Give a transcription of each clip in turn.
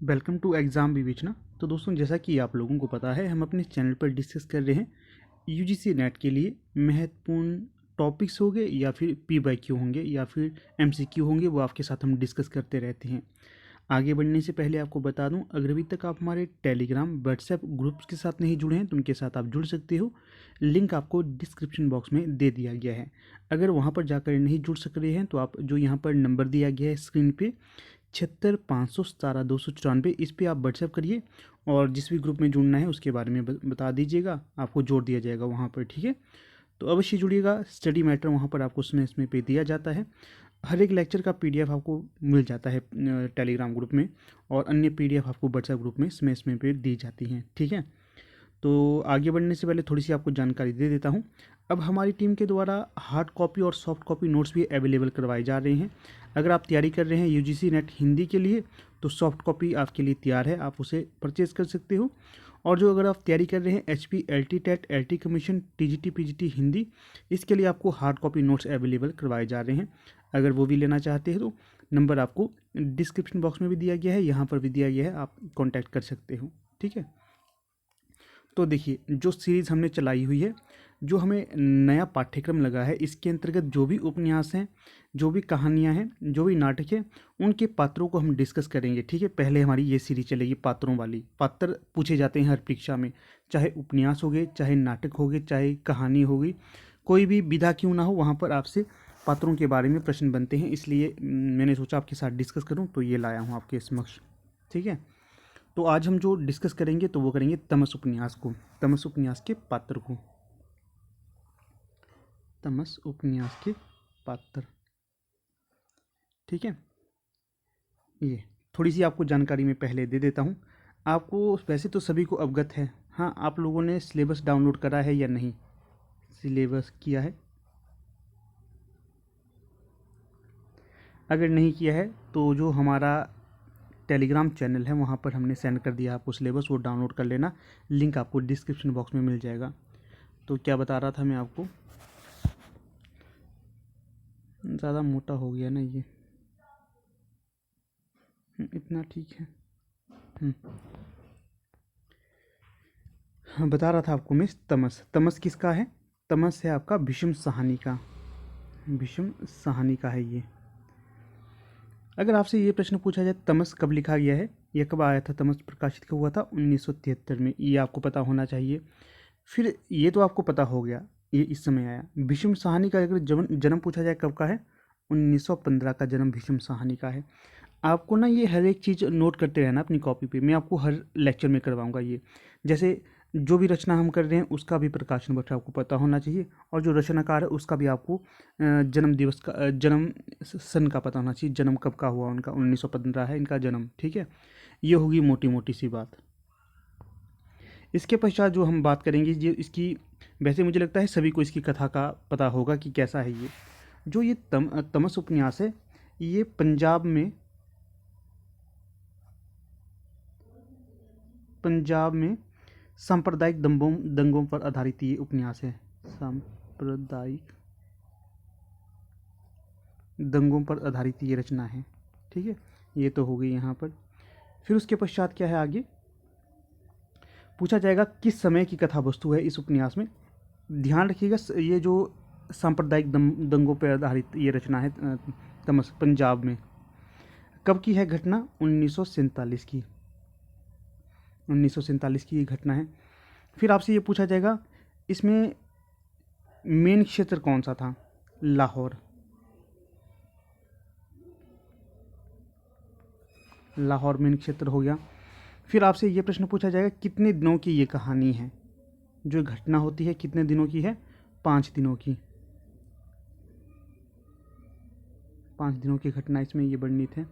Welcome to exam विवेचना। तो दोस्तों, जैसा कि आप लोगों को पता है, हम अपने चैनल पर डिस्कस कर रहे हैं यूजीसी नेट के लिए महत्वपूर्ण टॉपिक्स होंगे या फिर पीवाईक्यू होंगे या फिर एमसीक्यू होंगे, वो आपके साथ हम डिस्कस करते रहते हैं। आगे बढ़ने से पहले आपको बता दूं, अगर अभी तक आप हमारे टेलीग्राम व्हाट्सएप ग्रुप्स के साथ नहीं जुड़े हैं तो उनके साथ आप जुड़ सकते हो। लिंक आपको डिस्क्रिप्शन बॉक्स में दे दिया गया है। अगर वहां पर जाकर नहीं जुड़ सक रहे हैं तो आप जो यहाँ पर नंबर दिया गया है स्क्रीन पे 76 517 294, इस पर आप व्हाट्सएप करिए और जिस भी ग्रुप में जुड़ना है उसके बारे में बता दीजिएगा, आपको जोड़ दिया जाएगा वहाँ पर। ठीक है, तो अवश्य जुड़िएगा। स्टडी मैटर वहाँ पर आपको समय पे दिया जाता है। हर एक लेक्चर का पीडीएफ आपको मिल जाता है टेलीग्राम ग्रुप में, और अन्य पीडीएफ आपको व्हाट्सएप ग्रुप में समय पे दी जाती हैं। ठीक है, तो आगे बढ़ने से पहले थोड़ी सी आपको जानकारी दे देता हूँ। अब हमारी टीम के द्वारा हार्ड कॉपी और सॉफ्ट कॉपी नोट्स भी अवेलेबल करवाए जा रहे हैं। अगर आप तैयारी कर रहे हैं यूजीसी नेट हिंदी के लिए तो सॉफ्ट कॉपी आपके लिए तैयार है, आप उसे परचेज कर सकते हो। और जो अगर आप तैयारी कर रहे हैं HP LT TET LT commission TGT PGT Hindi, इसके लिए आपको हार्ड कॉपी नोट्स अवेलेबल करवाए जा रहे हैं। अगर वो भी लेना चाहते हैं तो नंबर आपको डिस्क्रिप्शन बॉक्स में भी दिया गया है, यहाँ पर भी दिया गया है, आप कॉन्टैक्ट कर सकते हो। ठीक है, तो देखिए, जो सीरीज़ हमने चलाई हुई है, जो हमें नया पाठ्यक्रम लगा है, इसके अंतर्गत जो भी उपन्यास हैं, जो भी कहानियां हैं, जो भी नाटक है, उनके पात्रों को हम डिस्कस करेंगे। ठीक है, पहले हमारी ये सीरीज चलेगी पात्रों वाली। पात्र पूछे जाते हैं हर परीक्षा में, चाहे उपन्यास हो गए, चाहे नाटक हो गए, चाहे कहानी हो गई, कोई भी विधा क्यों ना हो, वहाँ पर आपसे पात्रों के बारे में प्रश्न बनते हैं। इसलिए मैंने सोचा आपके साथ डिस्कस करूँ, तो ये लाया हूँ आपके समक्ष। ठीक है, तो आज हम जो डिस्कस करेंगे तो वो करेंगे तमस उपन्यास को, तमस उपन्यास के पात्र को, तमस उपन्यास के पात्र। ठीक है, ये थोड़ी सी आपको जानकारी मैं पहले दे देता हूँ। आपको वैसे तो सभी को अवगत है, हाँ, आप लोगों ने सिलेबस डाउनलोड करा है या नहीं? सिलेबस किया है? अगर नहीं किया है तो जो हमारा टेलीग्राम चैनल है वहाँ पर हमने सेंड कर दिया आपको सिलेबस, वो डाउनलोड कर लेना। लिंक आपको डिस्क्रिप्शन बॉक्स में मिल जाएगा। तो क्या बता रहा था मैं आपको, ज़्यादा मोटा हो गया ना ये, इतना ठीक है। हाँ, बता रहा था आपको मैं, तमस, तमस किसका है? तमस है आपका भीष्म साहनी का, भीष्म साहनी का है ये। अगर आपसे ये प्रश्न पूछा जाए तमस कब लिखा गया है या कब आया था, तमस प्रकाशित कब हुआ था? 1973 में, ये आपको पता होना चाहिए। फिर ये तो आपको पता हो गया, ये इस समय आया। भीष्म साहनी का अगर जन्म पूछा जाए कब का है, 1915 का जन्म भीष्म साहनी का है। आपको ना ये हर एक चीज़ नोट करते रहना अपनी कॉपी पे, मैं आपको हर लेक्चर में करवाऊंगा ये। जैसे जो भी रचना हम कर रहे हैं उसका भी प्रकाशन वर्ष आपको पता होना चाहिए, और जो रचनाकार है उसका भी आपको जन्म दिवस का, जन्म सन का पता होना चाहिए, जन्म कब का हुआ उनका। 1915 है इनका जन्म। ठीक है, ये होगी मोटी मोटी सी बात। इसके पश्चात जो हम बात करेंगे, ये इसकी, वैसे मुझे लगता है सभी को इसकी कथा का पता होगा कि कैसा है ये। जो ये तमस उपन्यास है, ये पंजाब में सांप्रदायिक दंगों पर आधारित ये उपन्यास है। सांप्रदायिक दंगों पर आधारित ये रचना है। ठीक है, ये तो हो गई यहाँ पर। फिर उसके पश्चात क्या है, आगे पूछा जाएगा किस समय की कथा वस्तु है इस उपन्यास में। ध्यान रखिएगा, ये जो सांप्रदायिक दंगों पर आधारित ये रचना है तमस, पंजाब में कब की है घटना? 1947 की, 1947 की ये घटना है। फिर आपसे ये पूछा जाएगा इसमें मेन क्षेत्र कौन सा था? लाहौर, लाहौर मेन क्षेत्र हो गया। फिर आपसे ये प्रश्न पूछा जाएगा कितने दिनों की ये कहानी है, जो घटना होती है कितने दिनों की है? 5 दिनों की, 5 दिनों की घटना इसमें ये वर्णित है।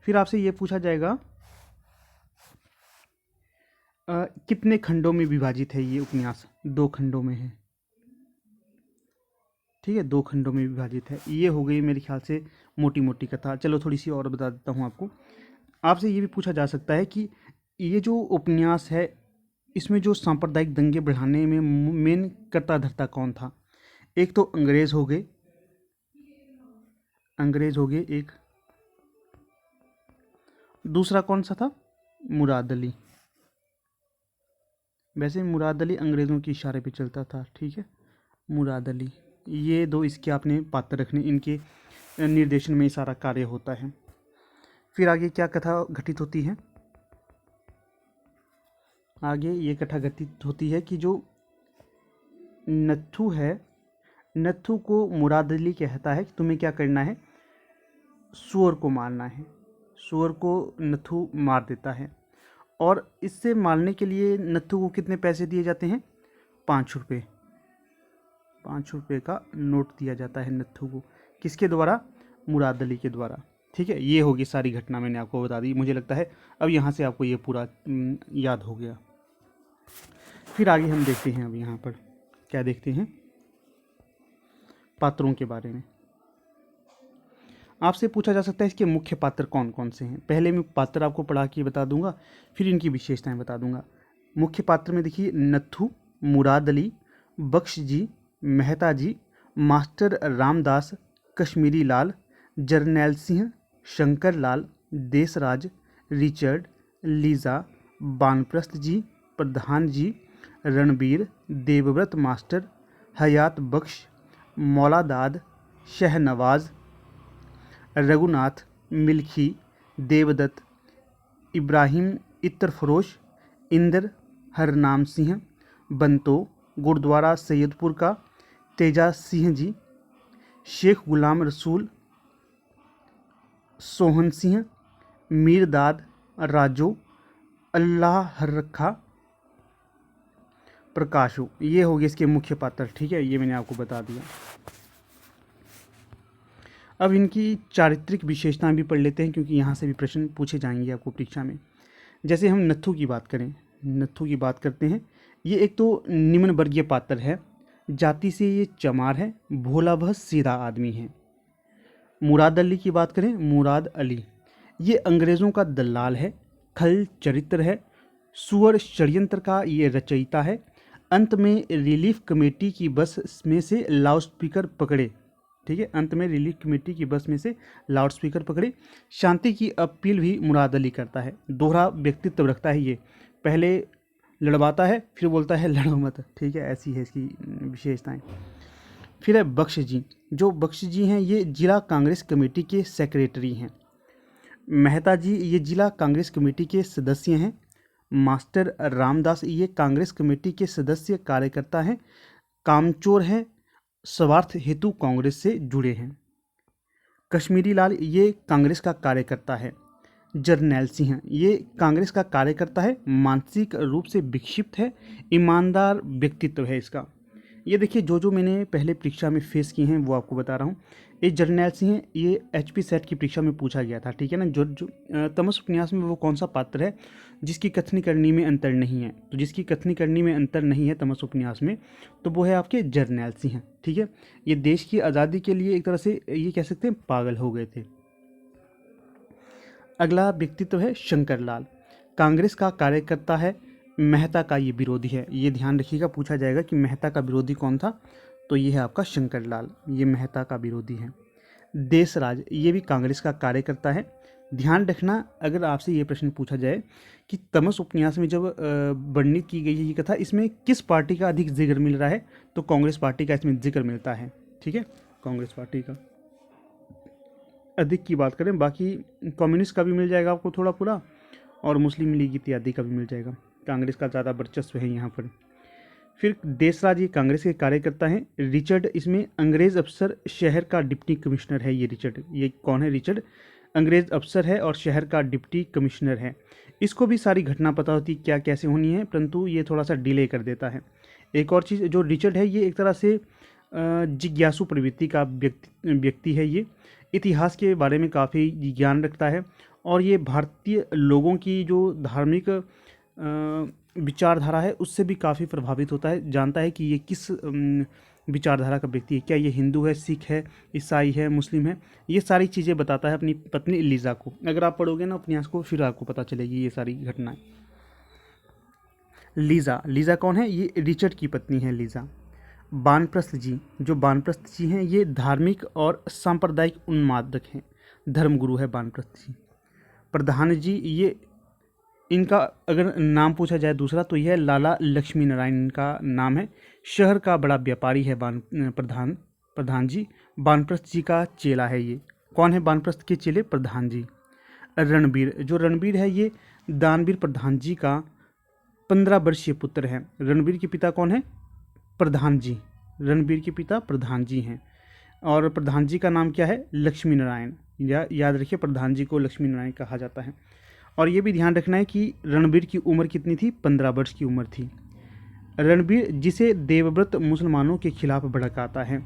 फिर आपसे ये पूछा जाएगा कितने खंडों में विभाजित है ये उपन्यास? 2 खंडों में है। ठीक है, 2 खंडों में विभाजित है। ये हो गई मेरे ख्याल से मोटी मोटी कथा। चलो थोड़ी सी और बता देता हूँ आपको। आपसे ये भी पूछा जा सकता है कि ये जो उपन्यास है, इसमें जो सांप्रदायिक दंगे बढ़ाने में मेन कर्ता धर्ता कौन था? एक तो अंग्रेज हो गए, अंग्रेज हो गए एक, दूसरा कौन सा था? मुराद अली। वैसे मुराद अली अंग्रेज़ों के इशारे पे चलता था, ठीक है। मुराद अली, ये दो इसके आपने पात्र रखने, इनके निर्देशन में सारा कार्य होता है। फिर आगे क्या कथा घटित होती है? आगे ये कथा घटित होती है कि जो नत्थू है, नत्थू को मुराद अली कहता है कि तुम्हें क्या करना है, सुअर को मारना है। सुअर को नत्थू मार देता है और इससे मारने के लिए नत्थू को कितने पैसे दिए जाते हैं? 5 रुपये। 5 रुपये का नोट दिया जाता है नत्थू को। किसके द्वारा? मुराद अली के द्वारा, ठीक है। ये होगी सारी घटना, मैंने आपको बता दी। मुझे लगता है अब यहाँ से आपको ये पूरा याद हो गया। फिर आगे हम देखते हैं, अब यहाँ पर क्या देखते हैं, पात्रों के बारे में। आपसे पूछा जा सकता है इसके मुख्य पात्र कौन कौन से हैं। पहले मैं पात्र आपको पढ़ा के बता दूंगा, फिर इनकी विशेषताएं बता दूंगा। मुख्य पात्र में देखिए, नत्थू, मुराद अली, बख्श जी, मेहता जी, मास्टर रामदास, कश्मीरी लाल, जरनैल सिंह, शंकर लाल, देसराज, रिचर्ड, लीजा, बानप्रस्थ जी, प्रधान जी, रणबीर, देवव्रत मास्टर, हयात बख्श, मौलादाद, शहनवाज, रघुनाथ, मिल्खी, देवदत्त, इब्राहिम इत्र फरोश, इंदर, हरनाम सिंह, बंतो, गुरुद्वारा सैयदपुर का तेजा सिंह जी, शेख गुलाम रसूल, सोहन सिंह, मीरदाद, राजो, अल्लाह हर प्रकाशो। ये हो गए इसके मुख्य पात्र, ठीक है। ये मैंने आपको बता दिया। अब इनकी चारित्रिक विशेषताएं भी पढ़ लेते हैं, क्योंकि यहाँ से भी प्रश्न पूछे जाएंगे आपको परीक्षा में। जैसे हम नत्थू की बात करें, नत्थू की बात करते हैं। ये एक तो निम्न वर्गीय पात्र है, जाति से ये चमार है, भोला वह सीधा आदमी है। मुराद अली की बात करें, मुराद अली ये अंग्रेज़ों का दलाल है, खल चरित्र है, सुअर षड्यंत्र का ये रचयिता है। अंत में रिलीफ कमेटी की बस में से लाउड स्पीकर पकड़े, ठीक है। अंत में रिलीफ कमेटी की बस में से लाउड स्पीकर पकड़े। शांति की अपील भी मुराद अली करता है। दोहरा व्यक्तित्व रखता है ये, पहले लड़वाता है फिर बोलता है लड़ो मत, ठीक है। ऐसी है इसकी विशेषताएं। फिर है बख्श जी। जो बख्श जी हैं ये जिला कांग्रेस कमेटी के सेक्रेटरी हैं। मेहता जी ये जिला कांग्रेस कमेटी के सदस्य हैं। मास्टर रामदास ये कांग्रेस कमेटी के सदस्य कार्यकर्ता हैं, कामचोर हैं, स्वार्थ हेतु कांग्रेस से जुड़े हैं। कश्मीरी लाल ये कांग्रेस का कार्यकर्ता है। जरनैल सिंह ये कांग्रेस का कार्यकर्ता है, मानसिक रूप से विक्षिप्त है, ईमानदार व्यक्तित्व है इसका। ये देखिए जो मैंने पहले परीक्षा में फेस किए हैं वो आपको बता रहा हूँ। ये जरनैल सिंह ये HP सेट की परीक्षा में पूछा गया था, ठीक है ना। जो तमस उपन्यास में वो कौन सा पात्र है जिसकी कथनी करनी में अंतर नहीं है? तो जिसकी कथनी करनी में अंतर नहीं है तमस उपन्यास में, तो वो है आपके जरनैल सिंह, ठीक है। ये देश की आज़ादी के लिए एक तरह से ये कह सकते हैं पागल हो गए थे। अगला व्यक्तित्व है शंकर लाल, कांग्रेस का कार्यकर्ता है, मेहता का ये विरोधी है। ये ध्यान रखिएगा, पूछा जाएगा कि मेहता का विरोधी कौन था, तो ये है आपका शंकर लाल, ये मेहता का विरोधी है। देसराज ये भी कांग्रेस का कार्यकर्ता है। ध्यान रखना, अगर आपसे ये प्रश्न पूछा जाए कि तमस उपन्यास में जब वर्णित की गई है ये कथा, इसमें किस पार्टी का अधिक जिक्र मिल रहा है, तो कांग्रेस पार्टी का इसमें जिक्र मिलता है, ठीक है। कांग्रेस पार्टी का अधिक की बात करें, बाकी कम्युनिस्ट का भी मिल जाएगा आपको थोड़ा पूरा, और मुस्लिम लीग इत्यादि का भी मिल जाएगा। कांग्रेस का ज़्यादा वर्चस्व है यहाँ पर। फिर देसराज ये कांग्रेस के कार्यकर्ता हैं। रिचर्ड इसमें अंग्रेज़ अफसर, शहर का डिप्टी कमिश्नर है। ये रिचर्ड, ये कौन है? रिचर्ड अंग्रेज़ अफसर है और शहर का डिप्टी कमिश्नर है। इसको भी सारी घटना पता होती क्या कैसे होनी है, परंतु ये थोड़ा सा डिले कर देता है। एक और चीज़, जो रिचर्ड है ये एक तरह से जिज्ञासु प्रवृत्ति का व्यक्ति है। ये इतिहास के बारे में काफ़ी ज्ञान रखता है और ये भारतीय लोगों की जो धार्मिक विचारधारा है उससे भी काफ़ी प्रभावित होता है, जानता है कि ये किस विचारधारा का व्यक्ति है, क्या ये हिंदू है, सिख है, ईसाई है, मुस्लिम है। ये सारी चीज़ें बताता है अपनी पत्नी लीजा को। अगर आप पढ़ोगे ना उपन्यास को फिर आपको पता चलेगी ये सारी घटनाएं। लीजा कौन है? ये रिचर्ड की पत्नी है लीजा। बानप्रस्थ जी, जो बानप्रस्थ जी हैं ये धार्मिक और सांप्रदायिक उन्मादक हैं, धर्मगुरु है बानप्रस्थ जी। प्रधान जी ये इनका अगर नाम पूछा जाए दूसरा तो यह है लाला लक्ष्मी नारायण इनका नाम है। शहर का बड़ा व्यापारी है प्रधान जी। वानप्रस्थ जी का चेला है ये। कौन है वानप्रस्थ के चेले? प्रधान जी। रणबीर, जो रणबीर है ये दानवीर प्रधान जी का 15 वर्षीय पुत्र है। रणबीर के पिता कौन है? प्रधान जी। रणबीर के पिता प्रधान जी हैं और प्रधान जी का नाम क्या है? लक्ष्मी नारायण। याद रखिए, प्रधान जी को लक्ष्मी नारायण कहा जाता है। और ये भी ध्यान रखना है कि रणबीर की उम्र कितनी थी? 15 वर्ष की उम्र थी। रणबीर जिसे देवव्रत मुसलमानों के खिलाफ भड़काता है।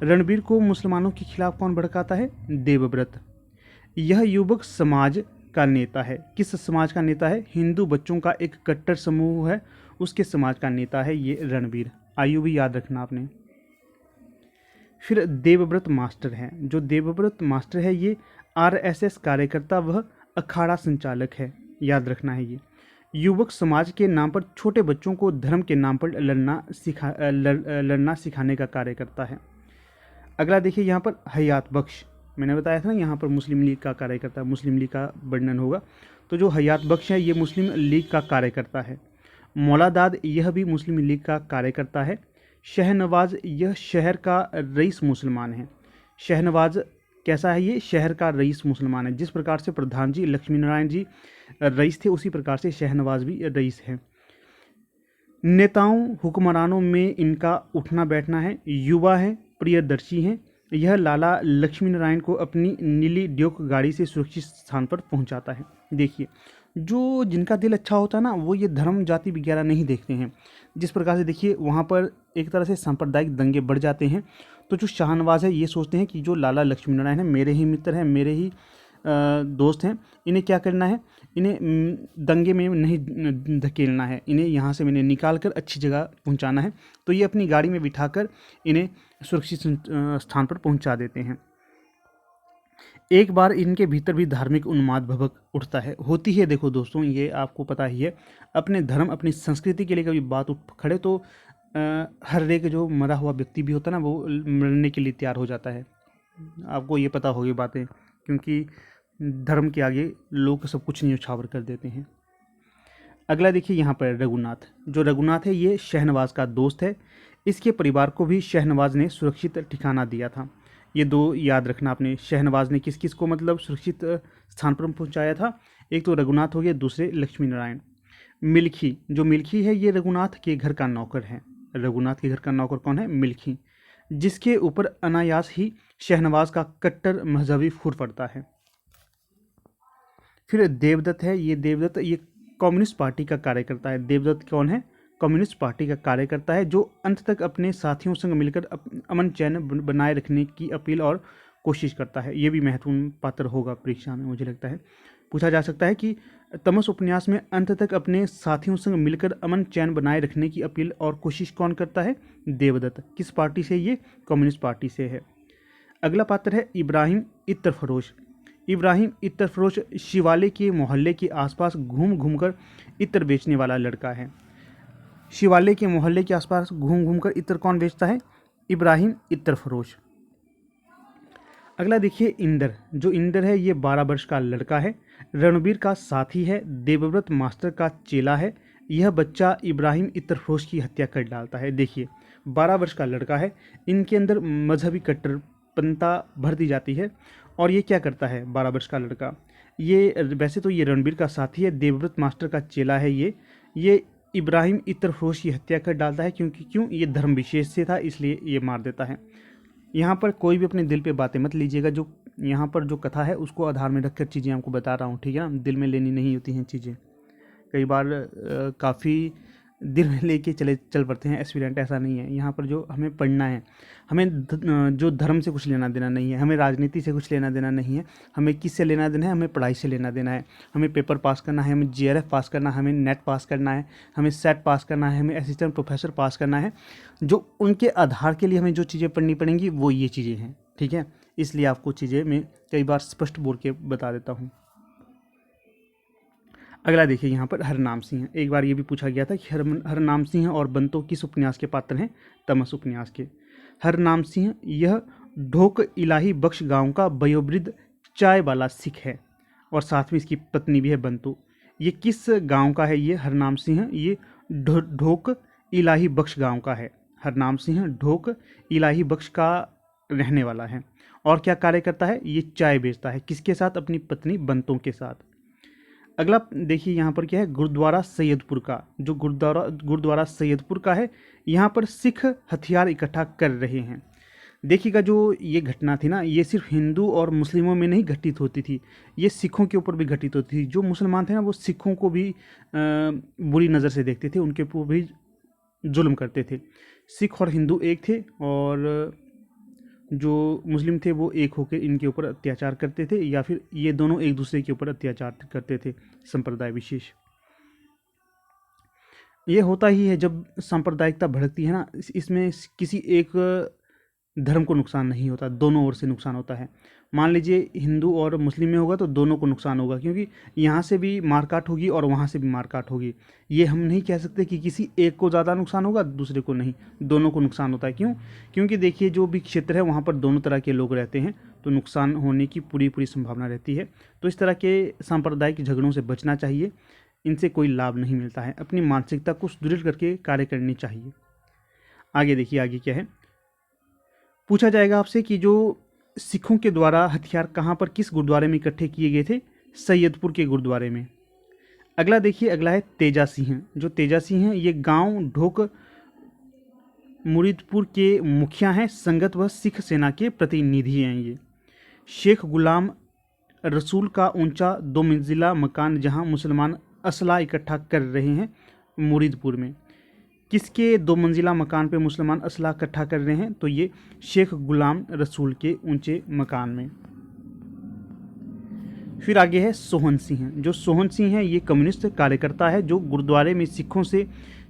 रणबीर को मुसलमानों के खिलाफ कौन भड़काता है? देवव्रत। यह युवक समाज का नेता है। किस समाज का नेता है? हिंदू बच्चों का एक कट्टर समूह है, उसके समाज का नेता है ये रणबीर। आयु भी याद रखना आपने। फिर देवव्रत मास्टर हैं। जो देवव्रत मास्टर है ये आरएसएस कार्यकर्ता वह अखाड़ा संचालक है। याद रखना है ये। युवक समाज के नाम पर छोटे बच्चों को धर्म के नाम पर लड़ना सिखाने का कार्य करता है। अगला देखिए यहाँ पर हयात बख्श। मैंने बताया था ना यहाँ पर मुस्लिम लीग का कार्यकर्ता, मुस्लिम लीग का वर्णन होगा। तो जो हयात बख्श है ये मुस्लिम लीग का कार्यकर्ता है। मौलादाद यह भी मुस्लिम लीग का कार्यकर्ता है। शहनवाज यह शहर का रईस मुसलमान है। शहनवाज कैसा है? ये शहर का रईस मुसलमान है। जिस प्रकार से प्रधान जी लक्ष्मी नारायण जी रईस थे उसी प्रकार से शहनवाज भी रईस है। नेताओं हुक्मरानों में इनका उठना बैठना है। युवा है, प्रियदर्शी हैं। यह लाला लक्ष्मी नारायण को अपनी नीली ड्यूक गाड़ी से सुरक्षित स्थान पर पहुंचाता है। देखिए, जो जिनका दिल अच्छा होता है ना वो ये धर्म जाति वगैरह नहीं देखते हैं। जिस प्रकार से देखिए वहाँ पर एक तरह से सांप्रदायिक दंगे बढ़ जाते हैं, तो जो शाहनवाज है ये सोचते हैं कि जो लाला लक्ष्मी नारायण है मेरे ही मित्र हैं, मेरे ही दोस्त हैं, इन्हें क्या करना है? इन्हें दंगे में नहीं धकेलना है, इन्हें यहाँ से मैंने निकाल कर अच्छी जगह पहुँचाना है। तो ये अपनी गाड़ी में बिठाकर इन्हें सुरक्षित स्थान पर पहुँचा देते हैं। एक बार इनके भीतर भी धार्मिक उन्माद भभक उठता है, होती है। देखो दोस्तों, ये आपको पता ही है, अपने धर्म अपनी संस्कृति के लिए कभी बात उठ खड़े तो हर एक जो मरा हुआ व्यक्ति भी होता है ना वो मरने के लिए तैयार हो जाता है। आपको ये पता होगी बातें, क्योंकि धर्म के आगे लोग सब कुछ न्यौछावर कर देते हैं। अगला देखिए यहाँ पर रघुनाथ। जो रघुनाथ है ये शहनवाज का दोस्त है। इसके परिवार को भी शहनवाज ने सुरक्षित ठिकाना दिया था। ये दो याद रखना आपने। शहनवाज ने किस किस को मतलब सुरक्षित स्थान पर पहुँचाया था? एक तो रघुनाथ हो गया, दूसरे लक्ष्मी नारायण। मिल्खी, जो मिल्खी है ये रघुनाथ के घर का नौकर है। रघुनाथ के घर का नौकर कौन है? मिल्खी, जिसके ऊपर अनायास ही शहनवाज का कट्टर मजहबी फूट पड़ता है। फिर देवदत्त है। ये देवदत्त ये कम्युनिस्ट पार्टी का कार्यकर्ता है। देवदत्त कौन है? कम्युनिस्ट पार्टी का कार्यकर्ता है, जो अंत तक अपने साथियों संग मिलकर अमन चैन बनाए रखने की अपील और कोशिश करता है। ये भी महत्वपूर्ण पात्र होगा परीक्षा में, मुझे लगता है पूछा जा सकता है कि तमस उपन्यास में अंत तक अपने साथियों संग मिलकर अमन चैन बनाए रखने की अपील और कोशिश कौन करता है? देवदत्त। किस पार्टी से? ये कम्युनिस्ट पार्टी से है। अगला पात्र है इब्राहिम इत्र फरोश। इब्राहिम इत्र फरोश शिवालय के मोहल्ले के आसपास घूम घूमकर इत्र बेचने वाला लड़का है। शिवालय के मोहल्ले के आसपास घूम घूमकर इत्र कौन बेचता है? इब्राहिम इत्र फरोश। अगला देखिए इंदर। जो इंदर है ये 12 वर्ष का लड़का है, रणबीर का साथी है, देवव्रत मास्टर का चेला है। यह बच्चा इब्राहिम इत्र फरोश की हत्या कर डालता है। देखिए 12 वर्ष का लड़का है, इनके अंदर मजहबी कट्टरपंथा भर दी जाती है। और ये क्या करता है 12 वर्ष का लड़का? ये वैसे तो ये रणबीर का साथी है, देवव्रत मास्टर का चेला है। ये इब्राहिम इत्र फरोश की हत्या कर डालता है। क्यों? ये धर्म विशेष से था इसलिए ये मार देता है। यहाँ पर कोई भी अपने दिल पे बातें मत लीजिएगा। जो यहाँ पर जो कथा है उसको आधार में रखकर चीज़ें आपको बता रहा हूँ, ठीक है ना? दिल में लेनी नहीं होती हैं चीज़ें। कई बार काफ़ी दिल में लेके चल पड़ते हैं एस्पिरेंट, ऐसा नहीं है। यहाँ पर जो हमें पढ़ना है, हमें जो धर्म से कुछ लेना देना नहीं है, हमें राजनीति से कुछ लेना देना नहीं है। हमें किससे लेना देना है? हमें पढ़ाई से लेना देना है। हमें पेपर पास करना है, हमें जेआरएफ पास करना है, हमें नेट पास करना है, हमें सेट पास करना है, हमें असिस्टेंट प्रोफेसर पास करना है। जो उनके आधार के लिए हमें जो चीज़ें पढ़नी पड़ेंगी वो ये चीज़ें हैं, ठीक है? इसलिए आपको चीज़ें मैं कई बार स्पष्ट बोल के बता देता हूँ। अगला देखिए यहाँ पर हरनाम सिंह। एक बार ये भी पूछा गया था कि हरनाम सिंह और बंतो किस उपन्यास के पात्र हैं? तमस उपन्यास के। हरनाम सिंह यह ढोक इलाही बख्श गांव का वयोवृद्ध चाय वाला सिख है और साथ में इसकी पत्नी भी है बंतो। ये किस गांव का है? ये हरनाम सिंह, ये ढोक इलाही बख्श गांव का है। हरनाम सिंह ढोक इलाही बख्श का रहने वाला है। और क्या कार्य करता है? ये चाय बेचता है। किसके साथ? अपनी पत्नी बंतों के साथ। अगला देखिए यहाँ पर क्या है, गुरुद्वारा सैयदपुर का। जो गुरुद्वारा सैयदपुर का है, यहाँ पर सिख हथियार इकट्ठा कर रहे हैं। देखिएगा जो ये घटना थी ना, ये सिर्फ हिंदू और मुस्लिमों में नहीं घटित होती थी, ये सिखों के ऊपर भी घटित होती थी। जो मुसलमान थे ना, वो सिखों को भी बुरी नज़र से देखते थे, उनके ऊपर भी जुल्म करते थे। सिख और हिंदू एक थे, और जो मुस्लिम थे वो एक होकर इनके ऊपर अत्याचार करते थे, या फिर ये दोनों एक दूसरे के ऊपर अत्याचार करते थे, संप्रदाय विशेष। ये होता ही है जब सांप्रदायिकता भड़कती है ना, इसमें किसी एक धर्म को नुकसान नहीं होता, दोनों ओर से नुकसान होता है। मान लीजिए हिंदू और मुस्लिम में होगा तो दोनों को नुकसान होगा, क्योंकि यहाँ से भी मारकाट होगी और वहाँ से भी मारकाट होगी। ये हम नहीं कह सकते कि किसी एक को ज़्यादा नुकसान होगा, दूसरे को नहीं, दोनों को नुकसान होता है। क्यों? क्योंकि देखिए जो भी क्षेत्र है वहाँ पर दोनों तरह के लोग रहते हैं, तो नुकसान होने की पूरी संभावना रहती है। तो इस तरह के सांप्रदायिक झगड़ों से बचना चाहिए, इनसे कोई लाभ नहीं मिलता है। अपनी मानसिकता को सुदृढ़ करके कार्य करनी चाहिए। आगे देखिए, आगे क्या है, पूछा जाएगा आपसे कि जो सिखों के द्वारा हथियार कहाँ पर, किस गुरुद्वारे में इकट्ठे किए गए थे? सैयदपुर के गुरुद्वारे में। अगला देखिए, अगला है तेजा सिंह। जो तेजा सिंह हैं, ये गांव ढोक मुरीदपुर के मुखिया हैं, संगत व सिख सेना के प्रतिनिधि हैं। ये शेख गुलाम रसूल का ऊंचा 2 मंजिला मकान, जहां मुसलमान असला इकट्ठा कर रहे हैं मुरीदपुर में। किसके 2 मंजिला मकान पे मुसलमान असला इकट्ठा कर रहे हैं? तो ये शेख गुलाम रसूल के ऊंचे मकान में। फिर आगे है सोहन सिंह। जो सोहन सिंह है, ये कम्युनिस्ट कार्यकर्ता है, जो गुरुद्वारे में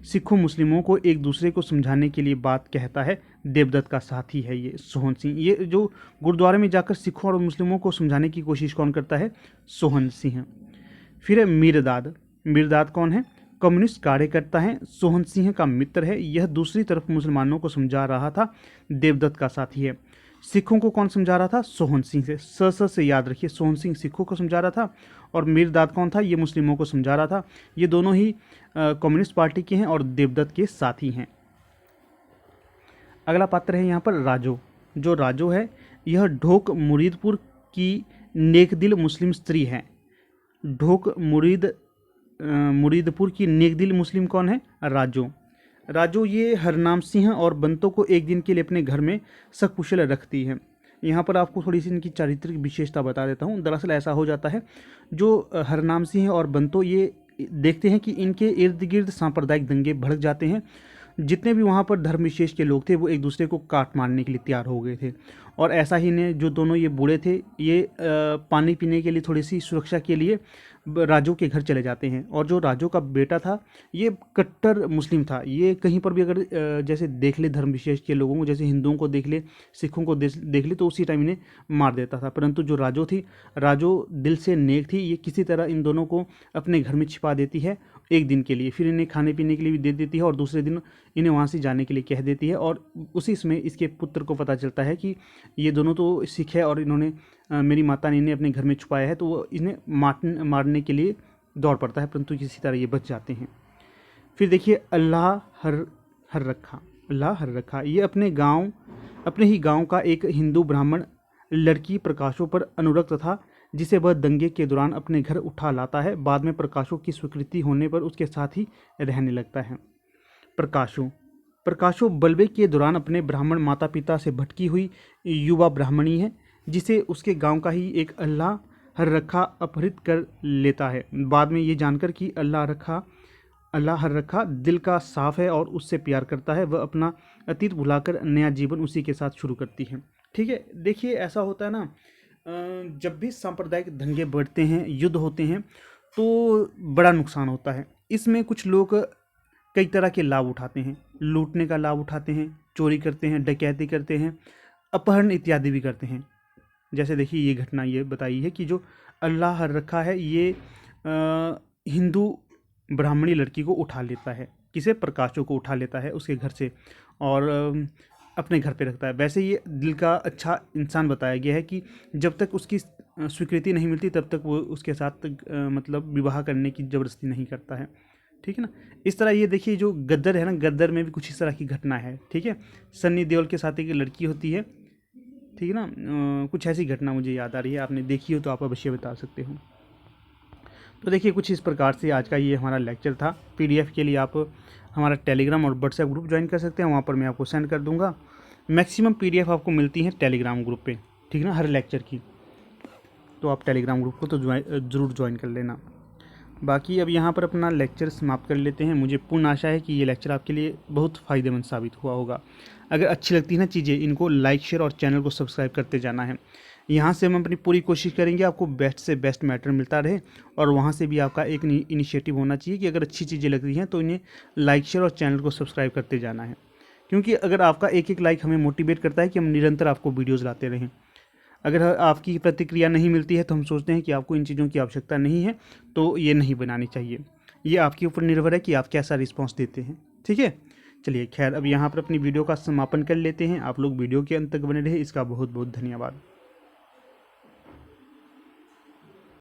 सिखों मुस्लिमों को एक दूसरे को समझाने के लिए बात कहता है। देवदत्त का साथी है ये सोहन सिंह। ये जो गुरुद्वारे में जाकर सिखों और मुस्लिमों को समझाने की कोशिश कौन करता है? सोहन सिंह। फिर है मीरदाद। मीरदाद कौन है? कम्युनिस्ट कार्यकर्ता हैं, सोहन सिंह का मित्र है। यह दूसरी तरफ मुसलमानों को समझा रहा था, देवदत्त का साथी है। सिखों को कौन समझा रहा था? सोहन सिंह से। से याद रखिए, सोहन सिंह सिखों को समझा रहा था और मीरदाद कौन था? ये मुस्लिमों को समझा रहा था। ये दोनों ही कम्युनिस्ट पार्टी के हैं और देवदत्त के साथी हैं। अगला पात्र है यहाँ पर राजो। जो राजो है, यह ढोक मुरीदपुर की नेकदिल मुस्लिम स्त्री है। ढोक मुरीदपुर की नेकदिल मुस्लिम कौन है? राजो। राजो ये हरनाम सिंह और बंतों को एक दिन के लिए अपने घर में सकुशल रखती है। यहाँ पर आपको थोड़ी सी इनकी चारित्रिक विशेषता बता देता हूँ। दरअसल ऐसा हो जाता है, जो हरनाम सिंह और बंतों ये देखते हैं कि इनके इर्द गिर्द सांप्रदायिक दंगे भड़क जाते हैं। जितने भी वहाँ पर धर्म विशेष के लोग थे, वो एक दूसरे को काट मारने के लिए तैयार हो गए थे। और ऐसा ही ने जो दोनों ये बूढ़े थे, ये पानी पीने के लिए, थोड़ी सी सुरक्षा के लिए राजो के घर चले जाते हैं। और जो राजो का बेटा था, ये कट्टर मुस्लिम था। ये कहीं पर भी अगर जैसे देख ले धर्म विशेष के लोगों को, जैसे हिंदुओं को देख ले, सिखों को देख ले, तो उसी टाइम इन्हें मार देता था। परंतु जो राजो थी, राजो दिल से नेक थी। ये किसी तरह इन दोनों को अपने घर में छिपा देती है एक दिन के लिए, फिर इन्हें खाने पीने के लिए भी दे देती है और दूसरे दिन इन्हें वहाँ से जाने के लिए कह देती है। और उसी समय इसके पुत्र को पता चलता है कि ये दोनों तो सिख है और इन्होंने मेरी माता ने इन्हें अपने घर में छुपाया है, तो वो इन्हें मारने के लिए दौड़ पड़ता है, परंतु किसी तरह ये बच जाते हैं। फिर देखिए अल्लाह हर रखा। ये अपने ही गांव का एक हिंदू ब्राह्मण लड़की प्रकाशों पर अनुरक्त था, जिसे वह दंगे के दौरान अपने घर उठा लाता है। बाद में प्रकाशों की स्वीकृति होने पर उसके साथ ही रहने लगता है। प्रकाशों बलवे के दौरान अपने ब्राह्मण माता पिता से भटकी हुई युवा ब्राह्मणी है, जिसे उसके गांव का ही एक अल्लाह हर रखा अपहरित कर लेता है। बाद में ये जानकर कि अल्लाह हर रखा दिल का साफ है और उससे प्यार करता है, वह अपना अतीत भुलाकर नया जीवन उसी के साथ शुरू करती है। ठीक है, देखिए ऐसा होता है ना, जब भी सांप्रदायिक दंगे बढ़ते हैं, युद्ध होते हैं, तो बड़ा नुकसान होता है। इसमें कुछ लोग कई तरह के लाभ उठाते हैं, लूटने का लाभ उठाते हैं, चोरी करते हैं, डकैती करते हैं, अपहरण इत्यादि भी करते हैं। जैसे देखिए ये घटना ये बताई है कि जो अल्लाह हर रखा है, ये हिंदू ब्राह्मणी लड़की को उठा लेता है। किसे? प्रकाशों को उठा लेता है उसके घर से, और अपने घर पे रखता है। वैसे ये दिल का अच्छा इंसान बताया गया है कि जब तक उसकी स्वीकृति नहीं मिलती तब तक वो उसके साथ मतलब विवाह करने की ज़बरदस्ती नहीं करता है, ठीक है ना। इस तरह ये देखिए जो गद्दर है ना, गद्दर में भी कुछ इस तरह की घटना है, ठीक है। सन्नी देओल के साथ एक लड़की होती है, ठीक है ना। कुछ ऐसी घटना मुझे याद आ रही है, आपने देखी हो तो आप अवश्य बता सकते हो। तो देखिए कुछ इस प्रकार से आज का ये हमारा लेक्चर था। पीडीएफ के लिए आप हमारा टेलीग्राम और व्हाट्सएप ग्रुप ज्वाइन कर सकते हैं, वहाँ पर मैं आपको सेंड कर दूंगा। मैक्सिमम पीडीएफ आपको मिलती है टेलीग्राम ग्रुप पे, ठीक है ना, हर लेक्चर की। तो आप टेलीग्राम ग्रुप को तो ज़रूर ज्वाइन कर लेना। बाकी अब यहाँ पर अपना लेक्चर समाप्त कर लेते हैं। मुझे पूर्ण आशा है कि ये लेक्चर आपके लिए बहुत फ़ायदेमंद साबित हुआ होगा। अगर अच्छी लगती है ना चीज़ें, इनको लाइक शेयर और चैनल को सब्सक्राइब करते जाना है। यहाँ से हम अपनी पूरी कोशिश करेंगे आपको बेस्ट से बेस्ट मैटर मिलता रहे, और वहाँ से भी आपका एक इनिशिएटिव होना चाहिए कि अगर अच्छी चीज़ें लग रही हैं तो इन्हें लाइक शेयर और चैनल को सब्सक्राइब करते जाना है। क्योंकि अगर आपका एक एक लाइक हमें मोटिवेट करता है कि हम निरंतर आपको वीडियोज़ लाते रहें। अगर आपकी प्रतिक्रिया नहीं मिलती है तो हम सोचते हैं कि आपको इन चीज़ों की आवश्यकता नहीं है, तो ये नहीं बनानी चाहिए। ये आपके ऊपर निर्भर है कि आप कैसा रिस्पॉन्स देते हैं, ठीक है। चलिए खैर, अब यहाँ पर अपनी वीडियो का समापन कर लेते हैं। आप लोग वीडियो के अंत तक बने रहे, इसका बहुत बहुत धन्यवाद।